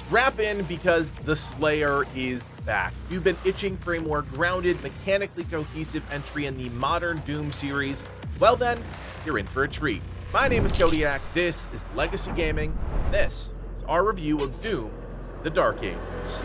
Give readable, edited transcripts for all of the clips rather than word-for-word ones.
Strap in because the Slayer is back. You've been itching for a more grounded, mechanically cohesive entry in the modern Doom series. Well then, you're in for a treat. My name is Kodiak, this is Legacy Gaming, and this is our review of Doom: The Dark Ages.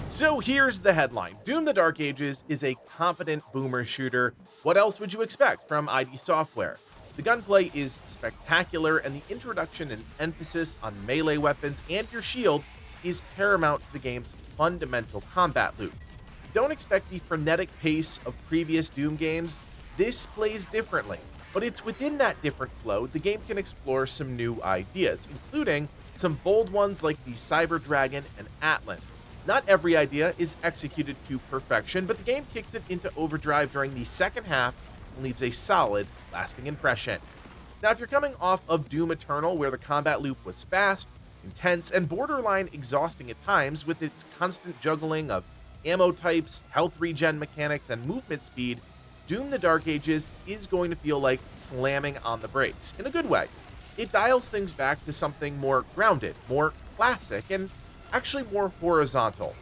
So here's the headline. Doom: The Dark Ages is a competent boomer shooter. What else would you expect from ID Software? The gunplay is spectacular, and the introduction and emphasis on melee weapons and your shield is paramount to the game's fundamental combat loop. Don't expect the frenetic pace of previous Doom games. This plays differently, but it's within that different flow the game can explore some new ideas, including some bold ones like the Cyber Dragon and Atlan. Not every idea is executed to perfection, but the game kicks it into overdrive during the second half and leaves a solid, lasting impression. Now, if you're coming off of Doom Eternal, where the combat loop was fast, intense, and borderline exhausting at times with its constant juggling of ammo types, health regen mechanics, and movement speed, Doom: The Dark Ages is going to feel like slamming on the brakes, in a good way. It dials things back to something more grounded, more classic, and actually more horizontal.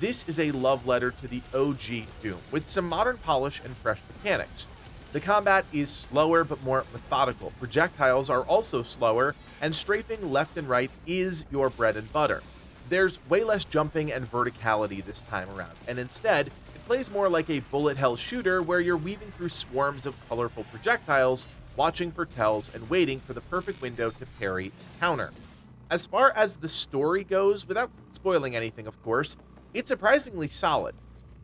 This is a love letter to the OG Doom, with some modern polish and fresh mechanics. The combat is slower but more methodical. Projectiles are also slower, and strafing left and right is your bread and butter. There's way less jumping and verticality this time around, and instead, it plays more like a bullet hell shooter where you're weaving through swarms of colorful projectiles, watching for tells, and waiting for the perfect window to parry and counter. As far as the story goes, without spoiling anything of course, it's surprisingly solid.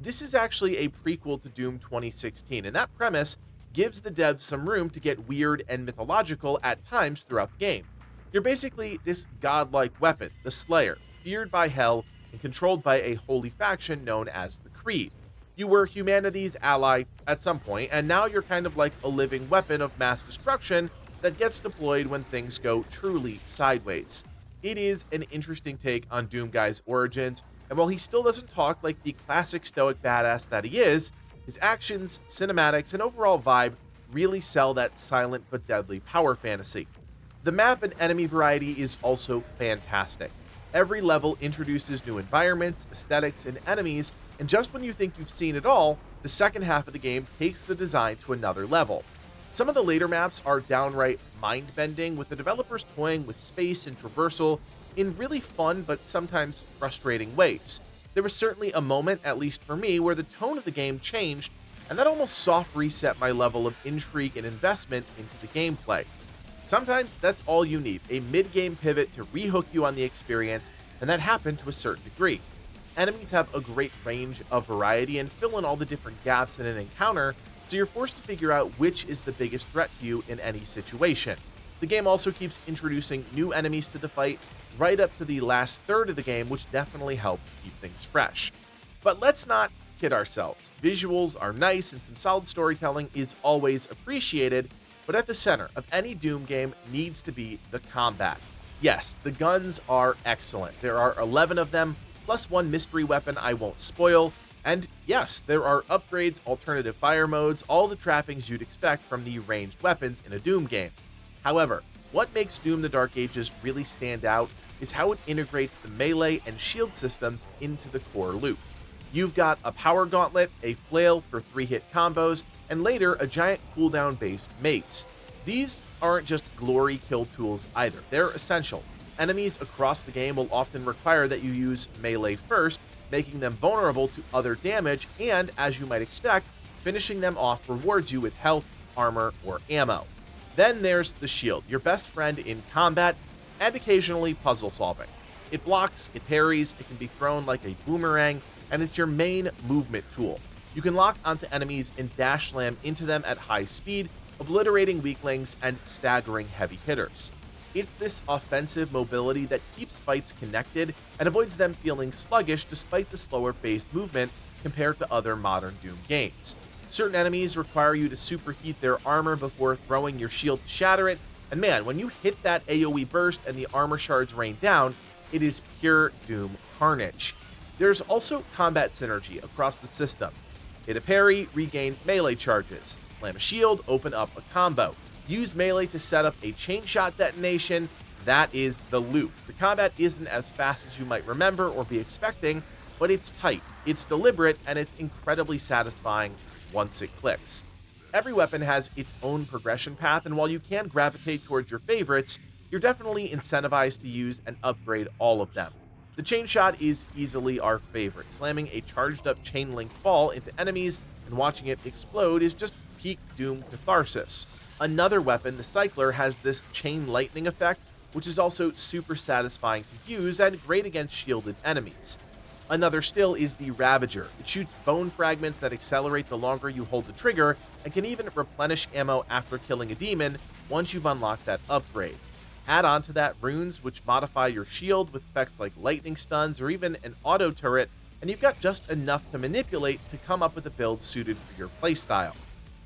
This is actually a prequel to Doom 2016, and that premise gives the devs some room to get weird and mythological at times throughout the game. You're basically this godlike weapon, the Slayer, feared by Hell and controlled by a holy faction known as the Creed. You were humanity's ally at some point, and now you're kind of like a living weapon of mass destruction that gets deployed when things go truly sideways. It is an interesting take on Doom Guy's origins, and while he still doesn't talk like the classic stoic badass that he is, his actions, cinematics, and overall vibe really sell that silent but deadly power fantasy. The map and enemy variety is also fantastic. Every level introduces new environments, aesthetics, and enemies, and just when you think you've seen it all, the second half of the game takes the design to another level. Some of the later maps are downright mind-bending, with the developers toying with space and traversal in really fun but sometimes frustrating ways. There was certainly a moment, at least for me, where the tone of the game changed, and that almost soft reset my level of intrigue and investment into the gameplay. Sometimes that's all you need, a mid-game pivot to rehook you on the experience, and that happened to a certain degree. Enemies have a great range of variety and fill in all the different gaps in an encounter, so you're forced to figure out which is the biggest threat to you in any situation. The game also keeps introducing new enemies to the fight right up to the last third of the game, which definitely helps keep things fresh. But let's not kid ourselves. Visuals are nice and some solid storytelling is always appreciated, but at the center of any Doom game needs to be the combat. Yes, the guns are excellent. There are 11 of them, plus one mystery weapon I won't spoil. And yes, there are upgrades, alternative fire modes, all the trappings you'd expect from the ranged weapons in a Doom game. However, what makes Doom: The Dark Ages really stand out is how it integrates the melee and shield systems into the core loop. You've got a power gauntlet, a flail for 3-hit combos, and later a giant cooldown-based mace. These aren't just glory kill tools either, they're essential. Enemies across the game will often require that you use melee first, making them vulnerable to other damage, and, as you might expect, finishing them off rewards you with health, armor, or ammo. Then there's the shield, your best friend in combat, and occasionally puzzle solving. It blocks, it parries, it can be thrown like a boomerang, and it's your main movement tool. You can lock onto enemies and dash slam into them at high speed, obliterating weaklings and staggering heavy hitters. It's this offensive mobility that keeps fights connected and avoids them feeling sluggish despite the slower paced movement compared to other modern Doom games. Certain enemies require you to superheat their armor before throwing your shield to shatter it, and man, when you hit that AoE burst and the armor shards rain down, it is pure Doom carnage. There's also combat synergy across the systems. Hit a parry, regain melee charges. Slam a shield, open up a combo. Use melee to set up a chain shot detonation. That is the loop. The combat isn't as fast as you might remember or be expecting, but it's tight, it's deliberate, and it's incredibly satisfying once it clicks. Every weapon has its own progression path, and while you can gravitate towards your favorites, you're definitely incentivized to use and upgrade all of them. The chain shot is easily our favorite. Slamming a charged up chain link ball into enemies and watching it explode is just peak Doom catharsis. Another weapon, the cycler, has this chain lightning effect, which is also super satisfying to use and great against shielded enemies. Another still is the Ravager. It shoots bone fragments that accelerate the longer you hold the trigger and can even replenish ammo after killing a demon once you've unlocked that upgrade. Add on to that runes, which modify your shield with effects like lightning stuns or even an auto turret, and you've got just enough to manipulate to come up with a build suited for your playstyle.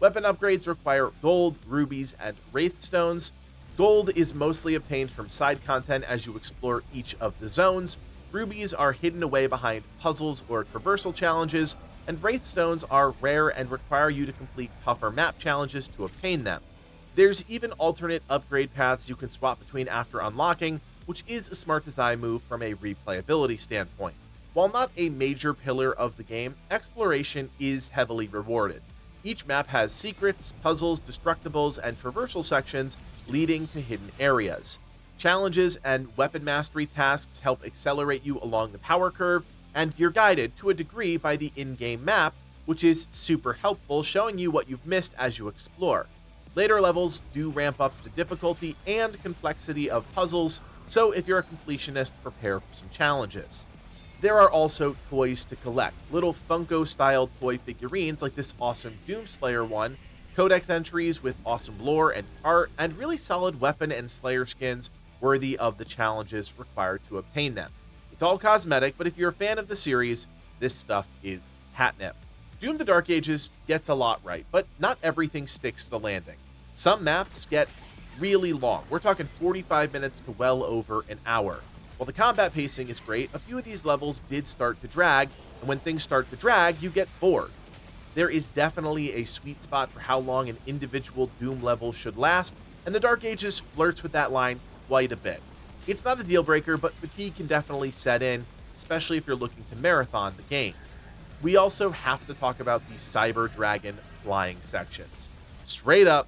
Weapon upgrades require gold, rubies, and wraith stones. Gold is mostly obtained from side content as you explore each of the zones. Rubies are hidden away behind puzzles or traversal challenges, and wraith stones are rare and require you to complete tougher map challenges to obtain them. There's even alternate upgrade paths you can swap between after unlocking, which is a smart design move from a replayability standpoint. While not a major pillar of the game, exploration is heavily rewarded. Each map has secrets, puzzles, destructibles, and traversal sections leading to hidden areas. Challenges and weapon mastery tasks help accelerate you along the power curve, and you're guided to a degree by the in-game map, which is super helpful, showing you what you've missed as you explore. Later levels do ramp up the difficulty and complexity of puzzles, so if you're a completionist, prepare for some challenges. There are also toys to collect, little Funko-style toy figurines like this awesome Doomslayer one, codex entries with awesome lore and art, and really solid weapon and Slayer skins worthy of the challenges required to obtain them. It's all cosmetic, but if you're a fan of the series, this stuff is catnip. Doom the Dark Ages gets a lot right, but not everything sticks to the landing. Some maps get really long. We're talking 45 minutes to well over an hour. While the combat pacing is great, a few of these levels did start to drag, and when things start to drag, you get bored. There is definitely a sweet spot for how long an individual Doom level should last, and the Dark Ages flirts with that line quite a bit. It's not a deal breaker, but fatigue can definitely set in, especially if you're looking to marathon the game. We also have to talk about the Cyber Dragon flying sections. Straight up,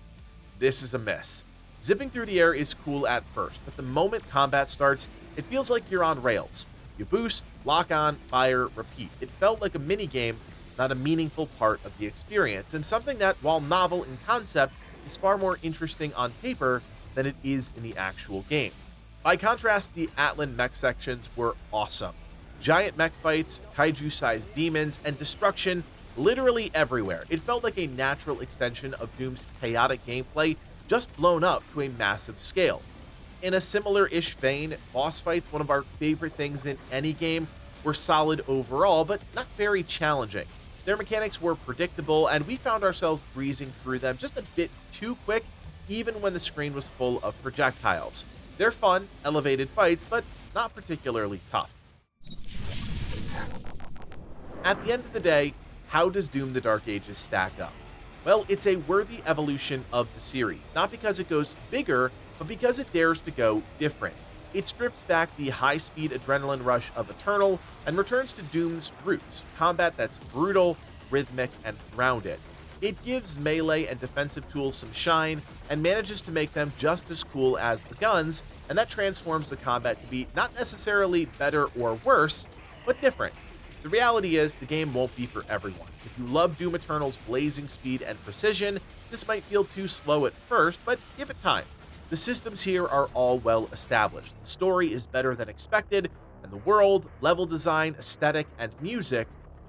this is a miss. Zipping through the air is cool at first, but the moment combat starts, it feels like you're on rails. You boost, lock on, fire, repeat. It felt like a minigame, not a meaningful part of the experience, and something that, while novel in concept, is far more interesting on paper than it is in the actual game. By contrast, the Atlan mech sections were awesome. Giant mech fights, kaiju-sized demons, and destruction literally everywhere. It felt like a natural extension of Doom's chaotic gameplay, just blown up to a massive scale. In a similar-ish vein, boss fights, one of our favorite things in any game, were solid overall, but not very challenging. Their mechanics were predictable, and we found ourselves breezing through them just a bit too quick, even when the screen was full of projectiles. They're fun, elevated fights, but not particularly tough. At the end of the day, how does Doom the Dark Ages stack up? Well, it's a worthy evolution of the series, not because it goes bigger, but because it dares to go different. It strips back the high-speed adrenaline rush of Eternal and returns to Doom's roots, combat that's brutal, rhythmic, and grounded. It gives melee and defensive tools some shine and manages to make them just as cool as the guns, and that transforms the combat to be not necessarily better or worse, but different. The reality is, the game won't be for everyone. If you love Doom Eternal's blazing speed and precision, this might feel too slow at first, but give it time. The systems here are all well established, the story is better than expected, and the world, level design, aesthetic, and music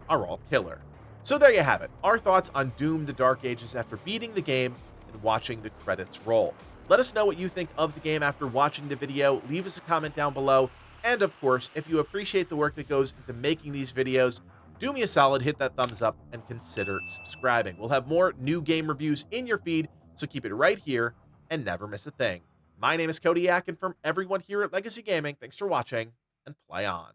are all killer. So there you have it, our thoughts on Doom the Dark Ages after beating the game and watching the credits roll. Let us know what you think of the game after watching the video, leave us a comment down below, and of course, if you appreciate the work that goes into making these videos, do me a solid, hit that thumbs up, and consider subscribing. We'll have more new game reviews in your feed, so keep it right here and never miss a thing. My name is Kodiak, and from everyone here at Legacy Gaming, thanks for watching, and play on.